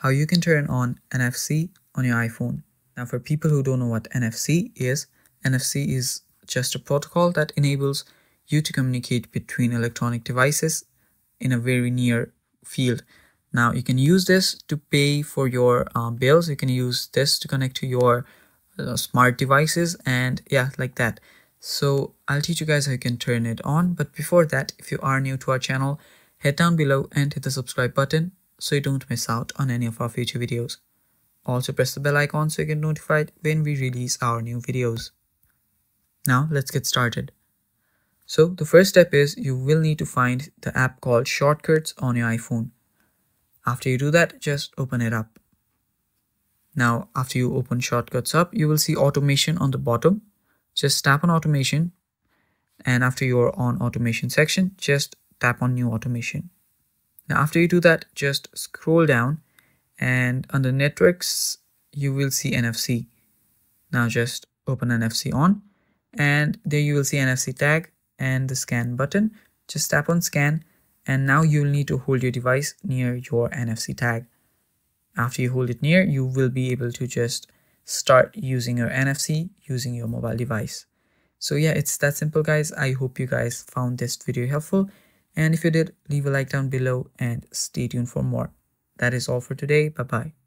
how you can turn on NFC on your iPhone. Now, for people who don't know what NFC is just a protocol that enables you to communicate between electronic devices in a very near field. Now, you can use this to pay for your bills. You can use this to connect to your smart devices, and yeah, like that. So I'll teach you guys how you can turn it on. But before that, if you are new to our channel, head down below and hit the subscribe button so you don't miss out on any of our future videos. Also press the bell icon so you get notified when we release our new videos. Now let's get started. So the first step is you will need to find the app called Shortcuts on your iPhone. After you do that, just open it up. Now, after you open Shortcuts up, you will see automation on the bottom. Just tap on automation, and after you're on automation section, just tap on new automation. Now, after you do that, just scroll down, and under networks, you will see NFC. Now just open NFC on, and there you will see NFC tag and the scan button. Just tap on scan, and now you'll need to hold your device near your NFC tag. After you hold it near, you will be able to just start using your NFC using your mobile device. So yeah, it's that simple, guys. I hope you guys found this video helpful, and if you did, leave a like down below and stay tuned for more. That is all for today. Bye bye.